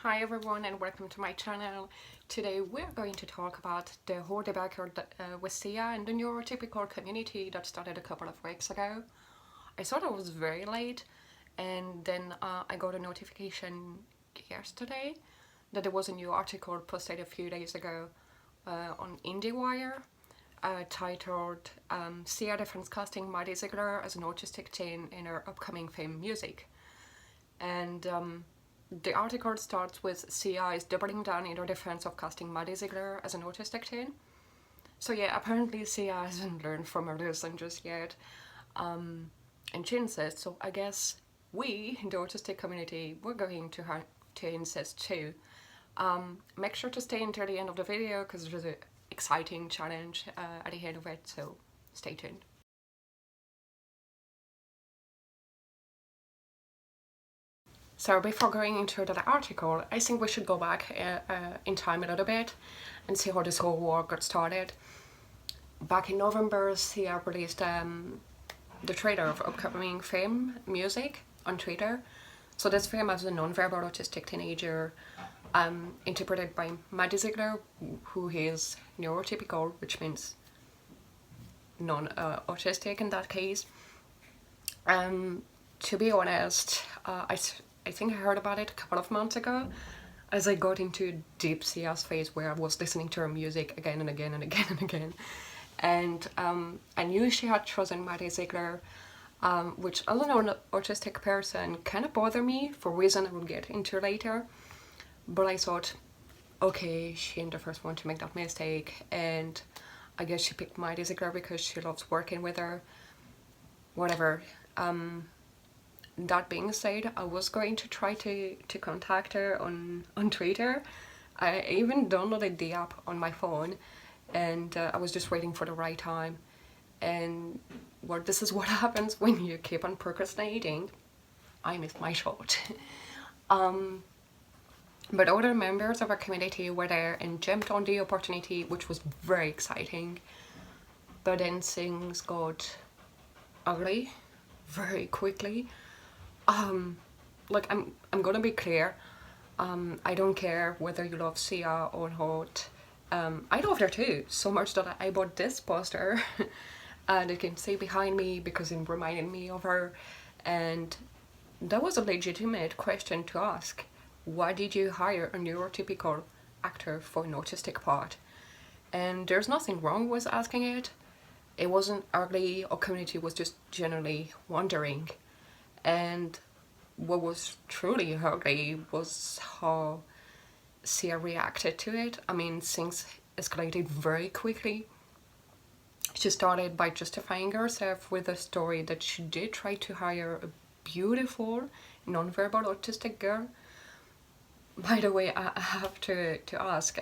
Hi everyone and welcome to my channel. Today we're going to talk about the whole debacle with Sia and the neurotypical community that started a couple of weeks ago. I thought I was very late, and then I got a notification yesterday that there was a new article posted a few days ago on IndieWire titled Sia defends casting Maddie Ziegler as an autistic teen in her upcoming film Music. And the article starts with Sia is doubling down in her defense of casting Maddie Ziegler as an autistic teen. So yeah, apparently Sia hasn't learned from her lesson just yet. And she insists, so I guess we, the autistic community, we're going to insist too. Make sure to stay until the end of the video because there's an exciting challenge at the end of it, so stay tuned. So before going into that article, I think we should go back in time a little bit and see how this whole war got started. Back in November, Sia released the trailer of upcoming film Music on Twitter. So this film has a non-verbal autistic teenager interpreted by Maddie Ziegler, who is neurotypical, which means non-autistic in that case. To be honest, I think I heard about it a couple of months ago as I got into deep Sia's phase where I was listening to her music again and again and again and again. And I knew she had chosen Maddie Ziegler, which as an autistic person kind of bothered me for a reason I will get into later. But I thought, okay, she ain't the first one to make that mistake, and I guess she picked Maddie Ziegler because she loves working with her. Whatever. That being said, I was going to try to contact her on Twitter. I even downloaded the app on my phone, and I was just waiting for the right time. And well, this is what happens when you keep on procrastinating. I missed my shot. But other members of our community were there and jumped on the opportunity, which was very exciting. But then things got ugly very quickly. Like I'm gonna be clear. I don't care whether you love Sia or not. I love her too, so much that I bought this poster that you can see behind me because it reminded me of her. And that was a legitimate question to ask. Why did you hire a neurotypical actor for an autistic part? And there's nothing wrong with asking it. It wasn't ugly, our community was just generally wondering. And what was truly ugly was how Sia reacted to it. I mean, things escalated very quickly. She started by justifying herself with a story that she did try to hire a beautiful, non-verbal autistic girl. By the way, I have to ask,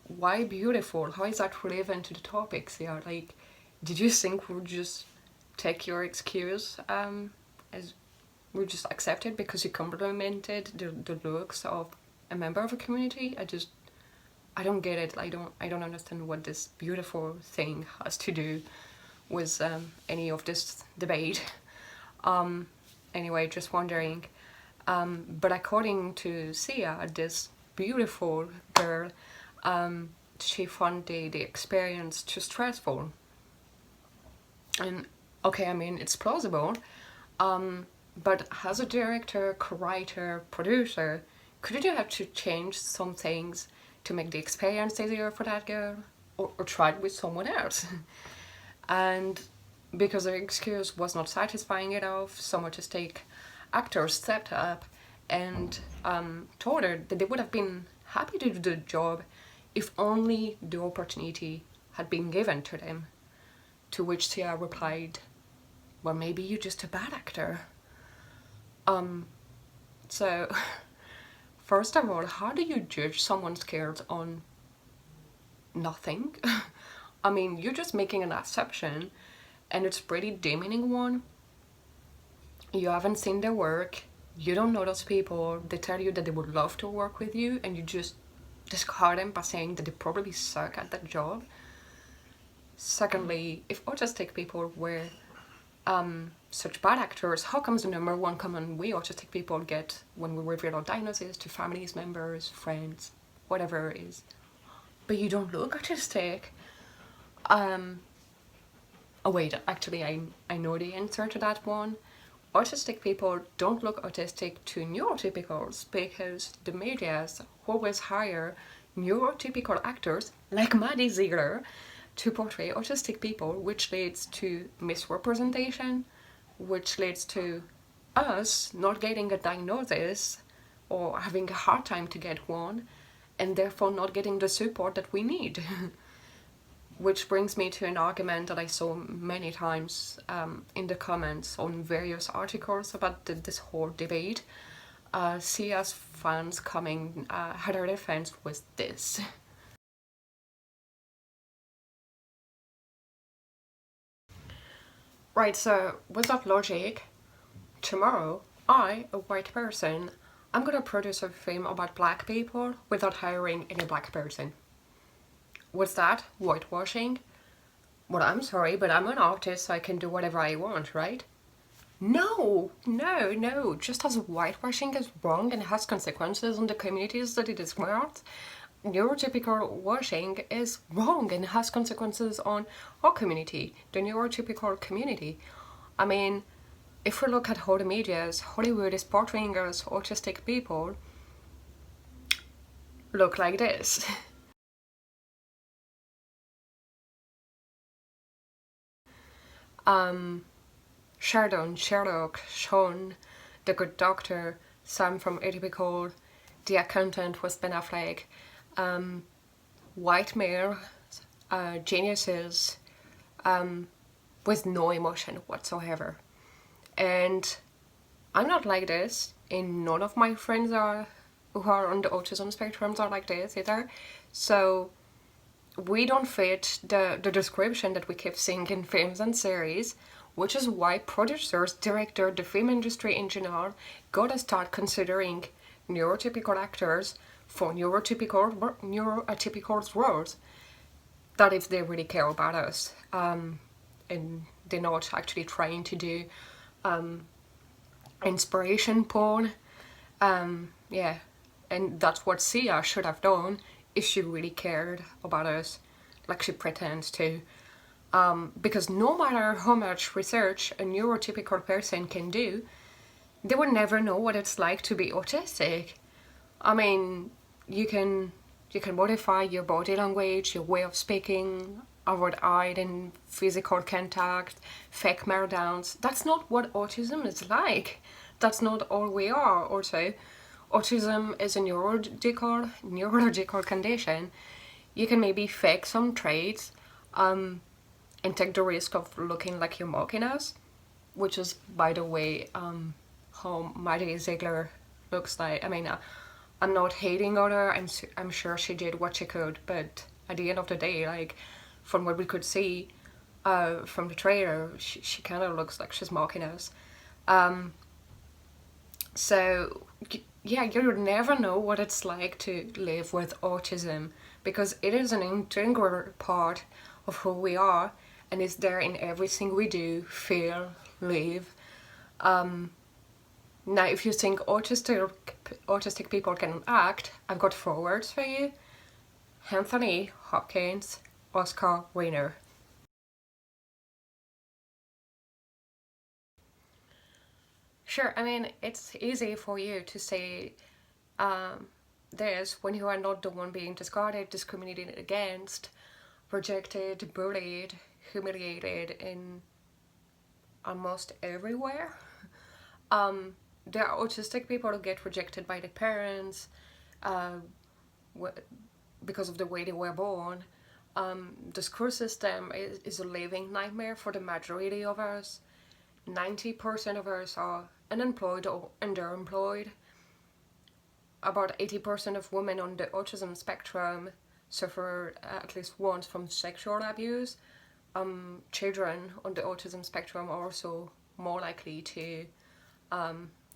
why beautiful? How is that relevant to the topic, Sia? Like, did you think we'll just take your excuse as we'll just accept it because you complimented the looks of a member of a community? I don't get it. I don't understand what this beautiful thing has to do with any of this debate. Anyway, just wondering. But according to Sia, this beautiful girl, she found the experience too stressful. And okay, I mean, it's plausible, but as a director, writer, producer, could you have to change some things to make the experience easier for that girl? Or try it with someone else? And because her excuse was not satisfying enough, some autistic actors stepped up and told her that they would have been happy to do the job if only the opportunity had been given to them. To which Sia replied, well, maybe you're just a bad actor. So, first of all, how do you judge someone's skills on nothing? I mean, you're just making an assumption, and it's a pretty demeaning one. You haven't seen their work, you don't know those people, they tell you that they would love to work with you, and you just discard them by saying that they probably suck at that job. Secondly, if autistic people were such bad actors, how comes the number one comment we autistic people get when we reveal our diagnosis to families, members, friends, whatever it is? But you don't look autistic. Oh wait, actually I know the answer to that one. Autistic people don't look autistic to neurotypicals because the medias always hire neurotypical actors like Maddie Ziegler to portray autistic people, which leads to misrepresentation, which leads to us not getting a diagnosis or having a hard time to get one, and therefore not getting the support that we need. Which brings me to an argument that I saw many times in the comments on various articles about this whole debate. Sia's fans coming had her defense with this. Right, so with that logic, tomorrow, I, a white person, I'm gonna produce a film about black people without hiring any black person. What's that? Whitewashing? Well, I'm sorry, but I'm an artist, so I can do whatever I want, right? No, no, no. Just as whitewashing is wrong and has consequences on the communities that it is marked, neurotypical washing is wrong and has consequences on our community, the neurotypical community. I mean, if we look at how the media's Hollywood is portraying us autistic people, look like this. Sheridan, Sherlock, Sean, the good doctor, Sam from Atypical, the accountant with Ben Affleck, white male geniuses with no emotion whatsoever. And I'm not like this, and none of my friends who are on the autism spectrum are like this either. So we don't fit the description that we keep seeing in films and series, which is why producers, directors, the film industry in general, gotta start considering neurotypical actors for neuroatypical roles. That if they really care about us, and they're not actually trying to do inspiration porn. Yeah, and that's what Sia should have done if she really cared about us, like she pretends to. Because no matter how much research a neurotypical person can do, they will never know what it's like to be autistic. I mean, you can modify your body language, your way of speaking, avoid eye and physical contact, fake meltdowns. That's not what autism is like. That's not all we are. Also, autism is a neurological condition. You can maybe fake some traits and take the risk of looking like you're mocking us, which is, by the way, how Maddie Ziegler looks like. I mean, I'm not hating on her. I'm sure she did what she could, but at the end of the day, like, from what we could see from the trailer, she kind of looks like she's mocking us. So yeah, you'll never know what it's like to live with autism, because it is an integral part of who we are, and it's there in everything we do, feel, live. Now, if you think autistic people can act, I've got 4 words for you: Anthony Hopkins, Oscar winner. Sure, I mean, it's easy for you to say this when you are not the one being discarded, discriminated against, rejected, bullied, humiliated in almost everywhere. There are autistic people who get rejected by their parents because of the way they were born. The school system is a living nightmare for the majority of us. 90% of us are unemployed or underemployed. About 80% of women on the autism spectrum suffer at least once from sexual abuse. Children on the autism spectrum are also more likely to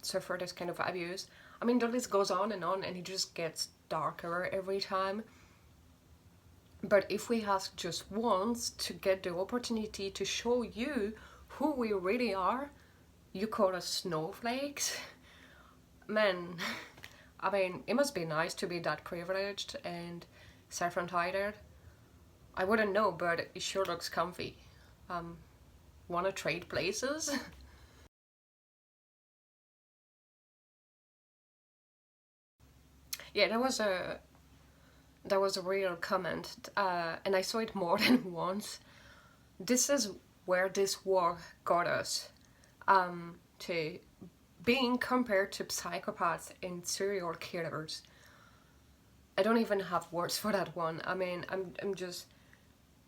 suffer this kind of abuse. I mean, the list goes on, and it just gets darker every time. But if we ask just once to get the opportunity to show you who we really are, You call us snowflakes? Man, I mean, it must be nice to be that privileged and self-entitled. I wouldn't know, but it sure looks comfy. Wanna trade places? Yeah, that was a real comment, and I saw it more than once. This is where this war got us, to being compared to psychopaths and serial killers. I don't even have words for that one. I mean, I'm just.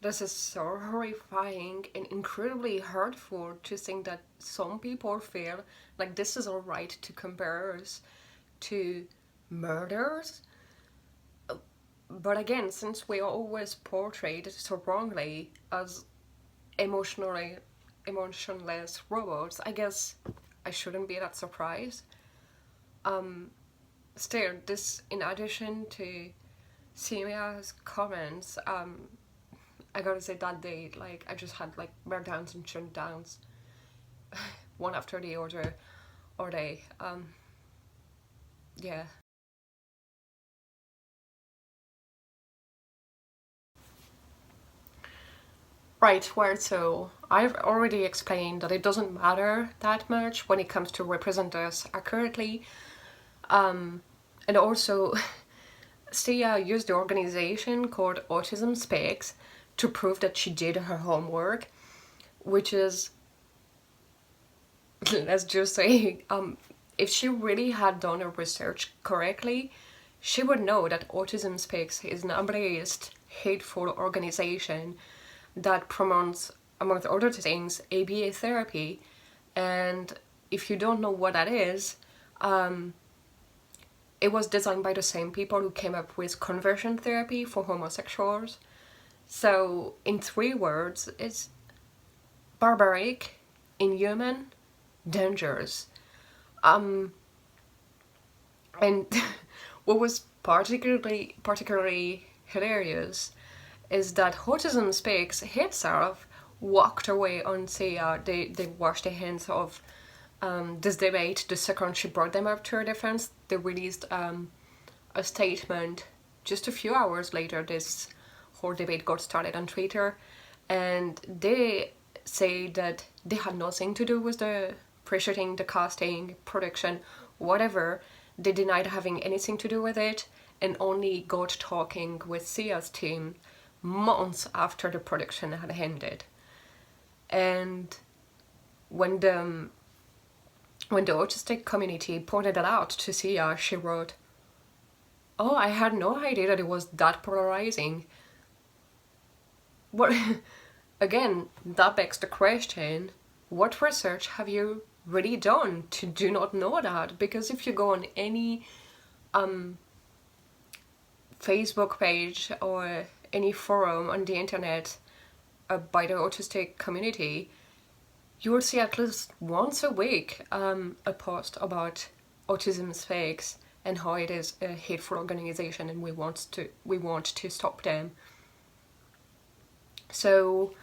This is so horrifying and incredibly hurtful to think that some people feel like this is alright to compare us to murders. But again, since we are always portrayed so wrongly as emotionally emotionless robots, I guess I shouldn't be that surprised. Still, this in addition to Simia's comments, I gotta say that day, like, I just had like meltdowns and shutdowns, one after the other, all day. Yeah. Right, well, so I've already explained that it doesn't matter that much when it comes to represent us accurately. And also, Sia used the organization called Autism Speaks to prove that she did her homework, which is, let's just say, if she really had done her research correctly, she would know that Autism Speaks is an ableist, hateful organization that promotes, among other things, ABA therapy. And if you don't know what that is, it was designed by the same people who came up with conversion therapy for homosexuals. So, in 3 words, it's barbaric, inhuman, dangerous. And what was particularly hilarious is that Autism Speaks itself walked away on Sia. They washed their hands of this debate the second she brought them up to her defense. They released a statement just a few hours later. This whole debate got started on Twitter, and they say that they had nothing to do with the pre-shooting, the casting, production, whatever. They denied having anything to do with it and only got talking with Sia's team months after the production had ended. And when the autistic community pointed it out to Sia, she wrote, "Oh, I had no idea that it was that polarizing." What? Again, that begs the question, what research have you really done to do not know that? Because if you go on any Facebook page or any forum on the internet by the autistic community, you will see at least once a week a post about Autism Speaks and how it is a hateful organization and we want to stop them. So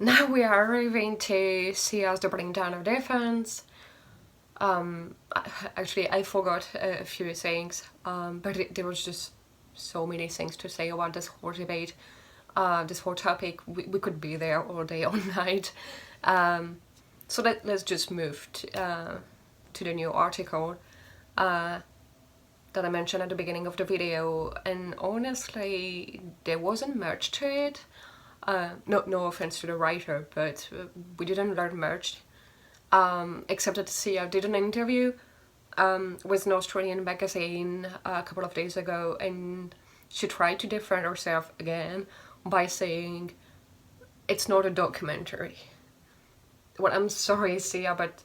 now we are arriving to see us doubling down our defense. Actually, I forgot a few things, but there was just so many things to say about this whole debate, this whole topic. We could be there all day, all night. So let's just move to the new article that I mentioned at the beginning of the video. And honestly, there wasn't much to it. No offense to the writer, but we didn't learn much. Except that Sia did an interview with an Australian magazine a couple of days ago, and she tried to defend herself again by saying it's not a documentary. Well, I'm sorry, Sia, but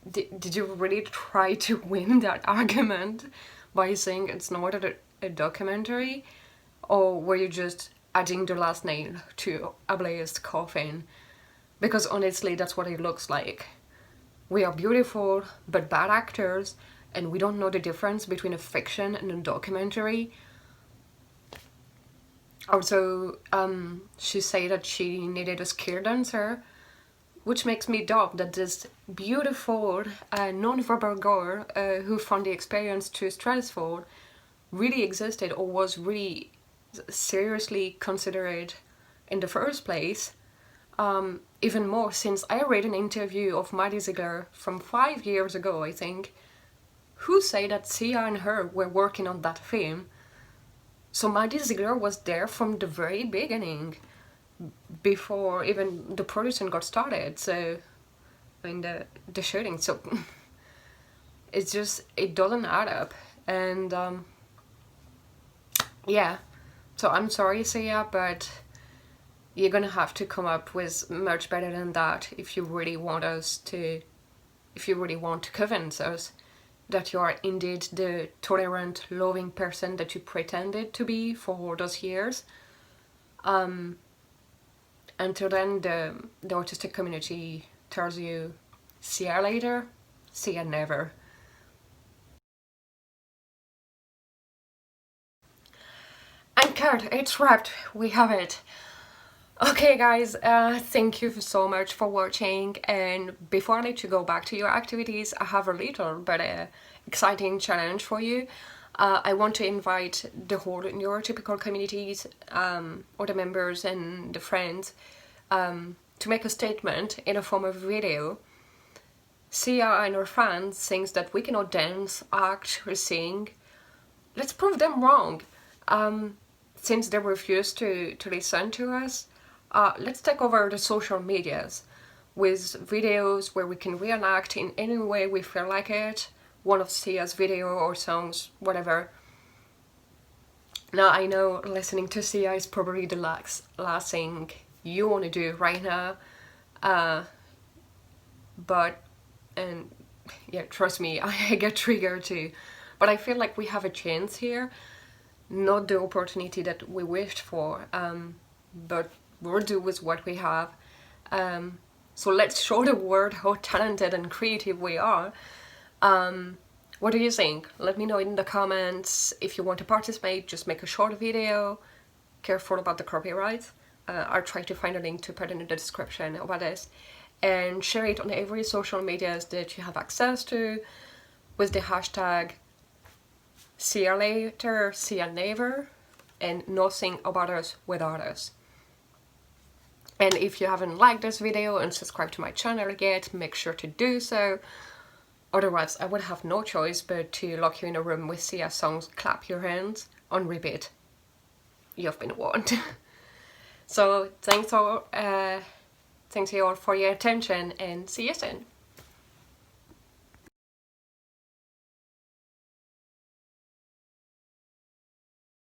did you really try to win that argument by saying it's not a documentary? Or were you just adding the last name to Ablay's coffin? Because honestly, that's what it looks like. We are beautiful, but bad actors, and we don't know the difference between a fiction and a documentary. Also, she said that she needed a skilled dancer. which makes me doubt that this beautiful non-verbal girl who found the experience too stressful really existed or was really seriously considered in the first place. Even more since I read an interview of Maddie Ziegler from 5 years ago, I think, who said that Sia and her were working on that film. So Maddie Ziegler was there from the very beginning, before even the production got started. So, in the shooting. So it's just, it doesn't add up. And yeah, so I'm sorry, Sia, but you're gonna have to come up with much better than that if you really want to convince us that you are indeed the tolerant, loving person that you pretended to be for all those years. Until then, the autistic community tells you, see ya later, see ya never. And cut, it's wrapped, we have it. Okay guys, thank you so much for watching, and before I let you go back to your activities, I have a little but exciting challenge for you. I want to invite the whole neurotypical communities, or the members and the friends, to make a statement in a form of video. Sia and her fans thinks that we cannot dance, act, or sing. Let's prove them wrong. Since they refuse to listen to us, let's take over the social medias with videos where we can reenact in any way we feel like it, one of Sia's video or songs, whatever. Now I know listening to Sia is probably the last thing you want to do right now, but, and yeah, trust me, I get triggered too, but I feel like we have a chance here, not the opportunity that we wished for, but we'll do with what we have. So let's show the world how talented and creative we are. What do you think? Let me know in the comments. If you want to participate, just make a short video. Careful about the copyright. I'll try to find a link to put in the description about this. And share it on every social medias that you have access to with the hashtag see ya later, see ya never, and nothing about us without us. And if you haven't liked this video and subscribed to my channel yet, make sure to do so. Otherwise, I would have no choice but to lock you in a room with Sia songs, clap your hands, on repeat. You've been warned. So, thanks you all for your attention, and see you soon.